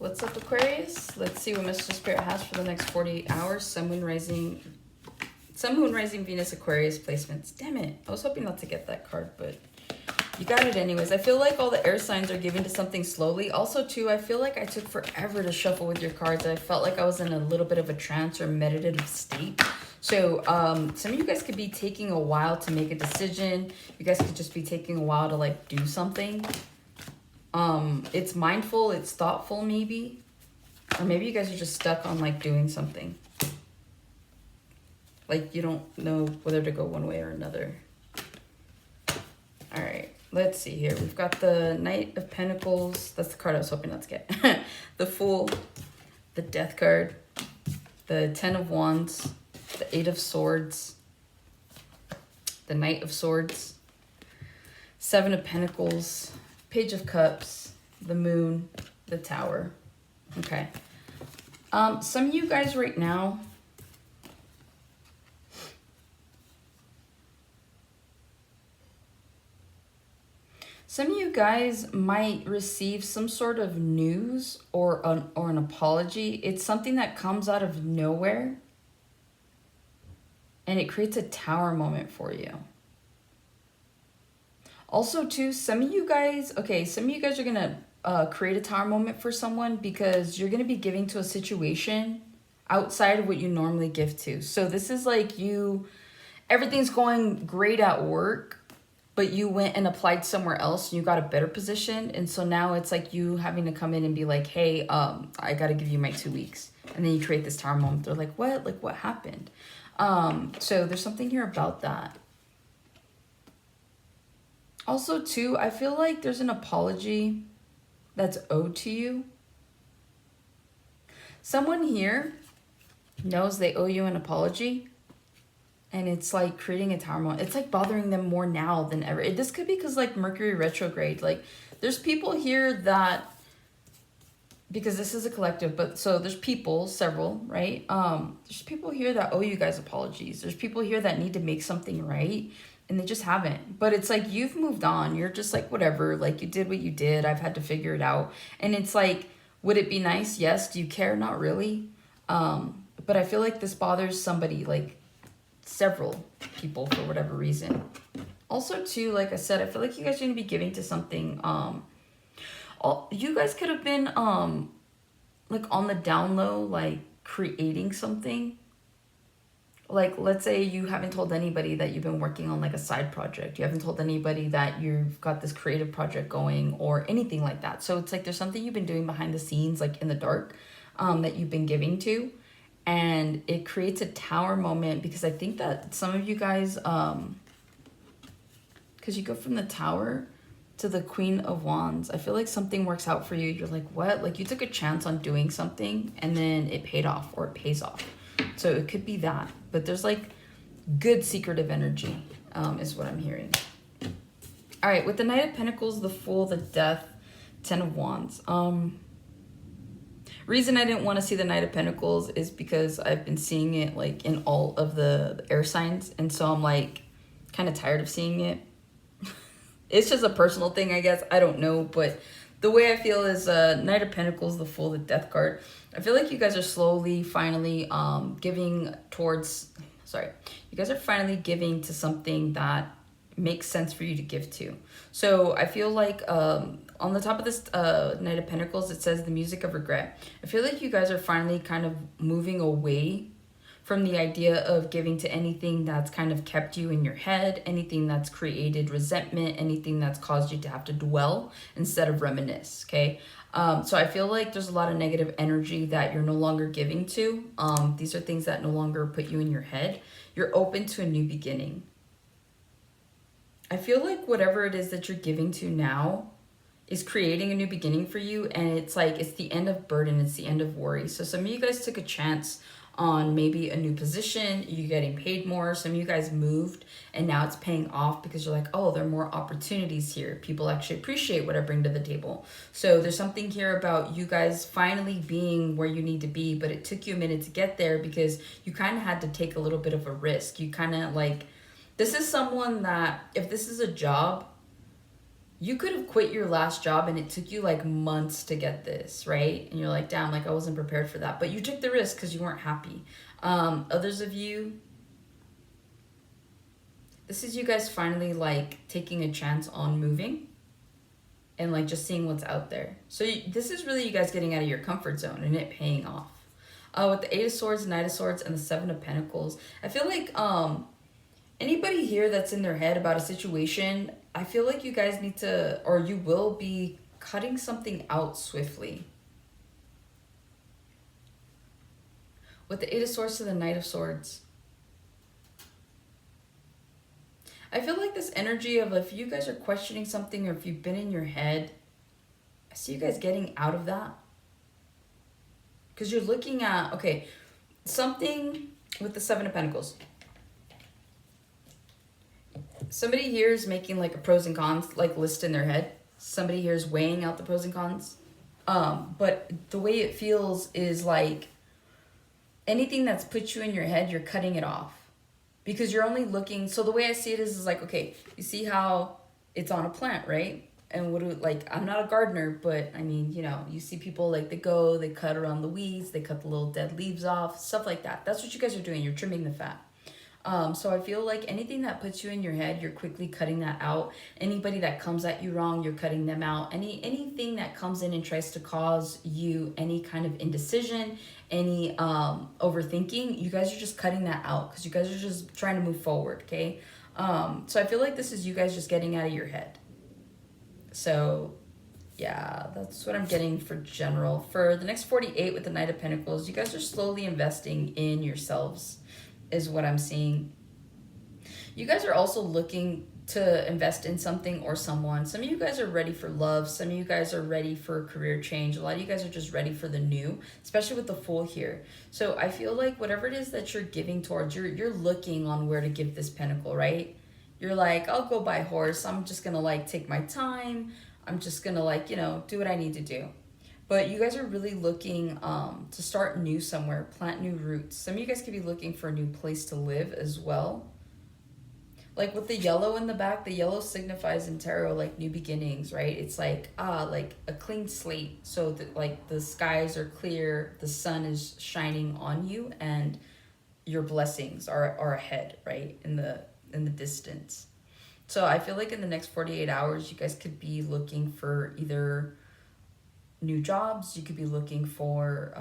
What's up, Aquarius? Let's see what Mr. Spirit has for the next 48 hours. Sun, Moon, Rising, Venus, Aquarius placements. Damn it. I was hoping not to get that card, but you got it anyways. I feel like all the air signs are giving to something slowly. Also, too, I feel like I took forever to shuffle with your cards. I felt like I was in a little bit of a trance or meditative state. So some of you guys could be taking a while to make a decision. You guys could just be taking a while to like do something. It's mindful, it's thoughtful maybe. Or maybe you guys are just stuck on like doing something. Like you don't know whether to go one way or another. All right, let's see here. We've got the Knight of Pentacles. That's the card I was hoping not to get. The Fool, the Death card, the Ten of Wands, the Eight of Swords, the Knight of Swords, Seven of Pentacles, Page of Cups, the Moon, the Tower. Okay. Some of you guys right now, might receive some sort of news or an apology. It's something that comes out of nowhere and it creates a tower moment for you. Also, too, some of you guys are going to create a tower moment for someone because you're going to be giving to a situation outside of what you normally give to. So this is like everything's going great at work, but you went and applied somewhere else and you got a better position. And so now it's like you having to come in and be like, hey, I got to give you my 2 weeks. And then you create this tower moment. They're like, what? Like, what happened? So there's something here about that. Also, too, I feel like there's an apology that's owed to you. Someone here knows they owe you an apology. And it's like creating a tower moment. It's like bothering them more now than ever. This could be because like Mercury retrograde. Like there's people here that, because this is a collective, but so there's people, several, right? There's people here that owe you guys apologies. There's people here that need to make something right. And they just haven't. But it's like you've moved on. You're just like, whatever. Like you did what you did. I've had to figure it out. And it's like, would it be nice? Yes. Do you care? Not really. But I feel like this bothers somebody, like several people for whatever reason. Also, too, like I said, I feel like you guys are going to be giving to something. You guys could have been like on the down low, like creating something. Like, let's say you haven't told anybody that you've been working on like a side project. You haven't told anybody that you've got this creative project going or anything like that. So it's like there's something you've been doing behind the scenes, like in the dark, that you've been giving to. And it creates a tower moment because I think that some of you guys, because you go from the Tower to the Queen of Wands. I feel like something works out for you. You're like, what? Like you took a chance on doing something and then it paid off or it pays off. So it could be that. But there's like good secretive energy is what I'm hearing. All right, with the Knight of Pentacles, the Fool, the Death, Ten of Wands. Reason I didn't want to see the Knight of Pentacles is because I've been seeing it like in all of the air signs. And so I'm like kind of tired of seeing it. It's just a personal thing, I guess. I don't know. But the way I feel is Knight of Pentacles, the Fool, the Death card. I feel like you guys are slowly, finally giving towards... Sorry. You guys are finally giving to something that makes sense for you to give to. So I feel like on the top of this Knight of Pentacles, it says the music of regret. I feel like you guys are finally kind of moving away from the idea of giving to anything that's kind of kept you in your head, anything that's created resentment, anything that's caused you to have to dwell instead of reminisce, okay? So I feel like there's a lot of negative energy that you're no longer giving to. These are things that no longer put you in your head. You're open to a new beginning. I feel like whatever it is that you're giving to now is creating a new beginning for you. And it's like, it's the end of burden. It's the end of worry. So some of you guys took a chance on maybe a new position, you getting paid more. Some of you guys moved and now it's paying off because you're like, oh, there are more opportunities here. People actually appreciate what I bring to the table. So there's something here about you guys finally being where you need to be, but it took you a minute to get there because you kind of had to take a little bit of a risk. You kind of like, this is someone that if this is a job, You could have quit your last job and it took you like months to get this, right? And you're like, damn, like I wasn't prepared for that. But you took the risk because you weren't happy. Others of you, this is you guys finally like taking a chance on moving and like just seeing what's out there. So this is really you guys getting out of your comfort zone and it paying off. With the Eight of Swords, Knight of Swords, and the Seven of Pentacles, I feel like anybody here that's in their head about a situation, I feel like you guys need to, or you will be cutting something out swiftly. With the Eight of Swords to the Knight of Swords, I feel like this energy of if you guys are questioning something or if you've been in your head, I see you guys getting out of that. Because you're looking at, okay, something with the Seven of Pentacles. Somebody here is making like a pros and cons like list in their head. Somebody here is weighing out the pros and cons. But the way it feels is like anything that's put you in your head, you're cutting it off. Because you're only looking, so the way I see it is like, okay, you see how it's on a plant, right? And what do like, I'm not a gardener, but I mean, you know, you see people like they cut around the weeds, they cut the little dead leaves off, stuff like that. That's what you guys are doing. You're trimming the fat. So I feel like anything that puts you in your head, you're quickly cutting that out. Anybody that comes at you wrong, you're cutting them out. Anything that comes in and tries to cause you any kind of indecision, any overthinking, you guys are just cutting that out because you guys are just trying to move forward, okay? So I feel like this is you guys just getting out of your head. So yeah, that's what I'm getting for general. For the next 48 with the Knight of Pentacles, you guys are slowly investing in yourselves is what I'm seeing. You guys are also looking to invest in something or someone. Some of you guys are ready for love. Some of you guys are ready for career change. A lot of you guys are just ready for the new, especially with the Fool here. So I feel like whatever it is that you're giving towards, you're looking on where to give this pentacle, right? You're like, I'll go buy a horse. I'm just going to like take my time. I'm just going to like, you know, do what I need to do. But you guys are really looking to start new somewhere, plant new roots. Some of you guys could be looking for a new place to live as well. Like with the yellow in the back, the yellow signifies in tarot like new beginnings, right? It's like like a clean slate. So that like the skies are clear, the sun is shining on you, and your blessings are ahead, right? In the distance. So I feel like in the next 48 hours, you guys could be looking for either new jobs, you could be looking for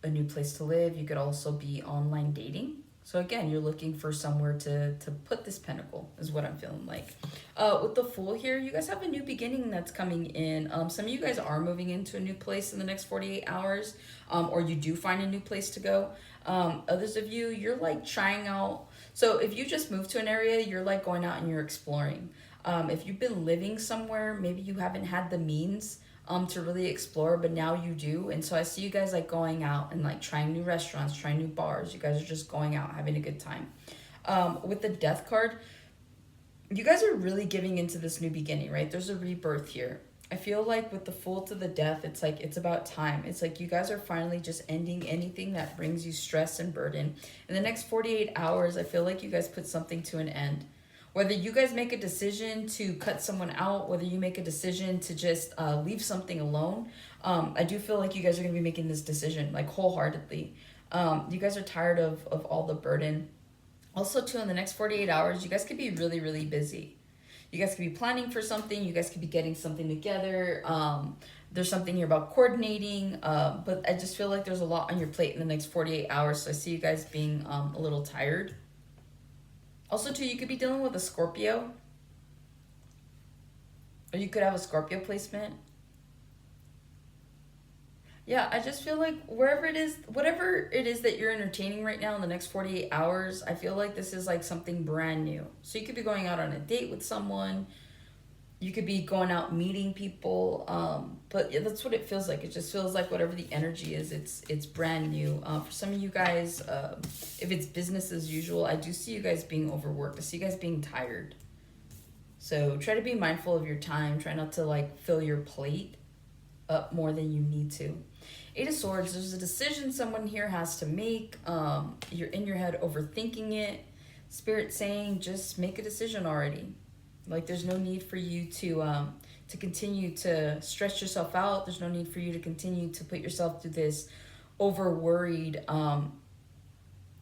a new place to live. You could also be online dating. So again, you're looking for somewhere to put this pentacle is what I'm feeling like. With the Fool here, you guys have a new beginning that's coming in. Some of you guys are moving into a new place in the next 48 hours, or you do find a new place to go. Others of you, you're like trying out. So if you just moved to an area, you're like going out and you're exploring. If you've been living somewhere, maybe you haven't had the means to really explore, but now you do. And so I see you guys like going out and like trying new restaurants, trying new bars. You guys are just going out, having a good time. With the Death card, you guys are really giving into this new beginning, right? There's a rebirth here. I feel like with the Fool to the Death, it's like it's about time. It's like you guys are finally just ending anything that brings you stress and burden. In the next 48 hours, I feel like you guys put something to an end. Whether you guys make a decision to cut someone out, whether you make a decision to just leave something alone, I do feel like you guys are going to be making this decision like wholeheartedly. You guys are tired of all the burden. Also, too, in the next 48 hours, you guys could be really, really busy. You guys could be planning for something. You guys could be getting something together. There's something here about coordinating. But I just feel like there's a lot on your plate in the next 48 hours. So I see you guys being a little tired. Also, too, you could be dealing with a Scorpio. Or you could have a Scorpio placement. Yeah, I just feel like wherever it is, whatever it is that you're entertaining right now in the next 48 hours, I feel like this is like something brand new. So you could be going out on a date with someone. You could be going out meeting people. But yeah, that's what it feels like. It just feels like whatever the energy is, it's brand new. For some of you guys, if it's business as usual, I do see you guys being overworked. I see you guys being tired. So try to be mindful of your time. Try not to like fill your plate up more than you need to. Eight of Swords, there's a decision someone here has to make. You're in your head overthinking it. Spirit saying, just make a decision already. Like there's no need for you to continue to stress yourself out. There's no need for you to continue to put yourself through this over worried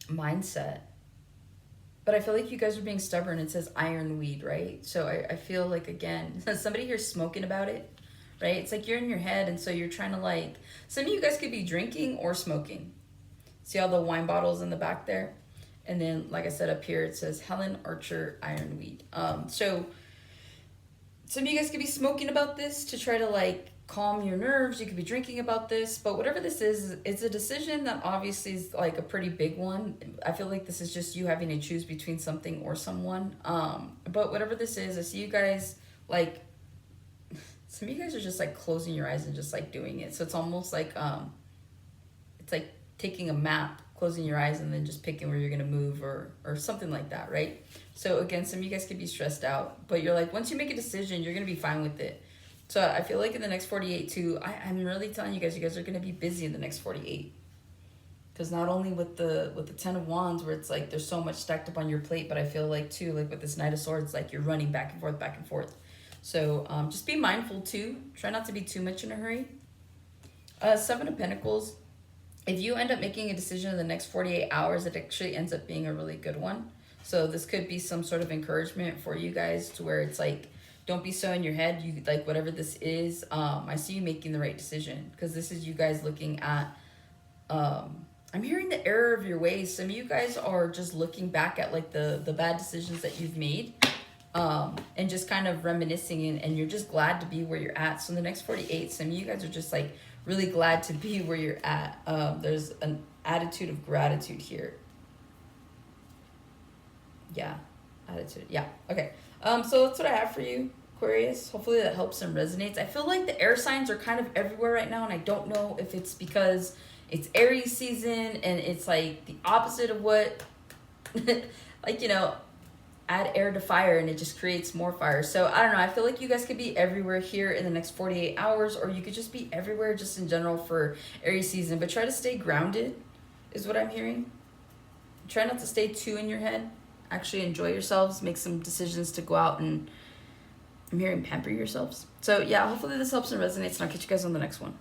mindset. But I feel like you guys are being stubborn. It says ironweed, right? So I feel like, again, somebody here's smoking about it, right? It's like you're in your head, and so you're trying to, like, some of you guys could be drinking or smoking. See all the wine bottles in the back there? And then, like I said, up here it says Helen Archer Ironweed. So some of you guys could be smoking about this to try to, like, calm your nerves. You could be drinking about this, but whatever this is, it's a decision that obviously is like a pretty big one. I feel like this is just you having to choose between something or someone. But whatever this is, I see you guys, like, some of you guys are just like closing your eyes and just like doing it. So it's almost like it's like taking a map, closing your eyes, and then just picking where you're gonna move or something like that, right? So again, some of you guys could be stressed out, but you're like, once you make a decision, you're gonna be fine with it. So I feel like in the next 48 too, I'm really telling you guys are going to be busy in the next 48. Because not only with the Ten of Wands, where it's like there's so much stacked up on your plate, but I feel like too, like with this Knight of Swords, like you're running back and forth, back and forth. So just be mindful too. Try not to be too much in a hurry. Seven of Pentacles. If you end up making a decision in the next 48 hours, it actually ends up being a really good one. So this could be some sort of encouragement for you guys to where it's like, don't be so in your head. You like whatever this is. I see you making the right decision, because this is you guys looking at. I'm hearing the error of your ways. Some of you guys are just looking back at like the bad decisions that you've made, and just kind of reminiscing, and you're just glad to be where you're at. So in the next 48, some of you guys are just like really glad to be where you're at. There's an attitude of gratitude here. Yeah, attitude. Yeah. Okay. So that's what I have for you, Aquarius. Hopefully that helps and resonates. I feel like the air signs are kind of everywhere right now, and I don't know if it's because it's Aries season and it's like the opposite of what, like, you know, add air to fire and it just creates more fire. So I don't know. I feel like you guys could be everywhere here in the next 48 hours, or you could just be everywhere just in general for Aries season. But try to stay grounded is what I'm hearing. Try not to stay too in your head. Actually enjoy yourselves, make some decisions to go out and, I'm hearing, pamper yourselves. So yeah, hopefully this helps and resonates, and I'll catch you guys on the next one.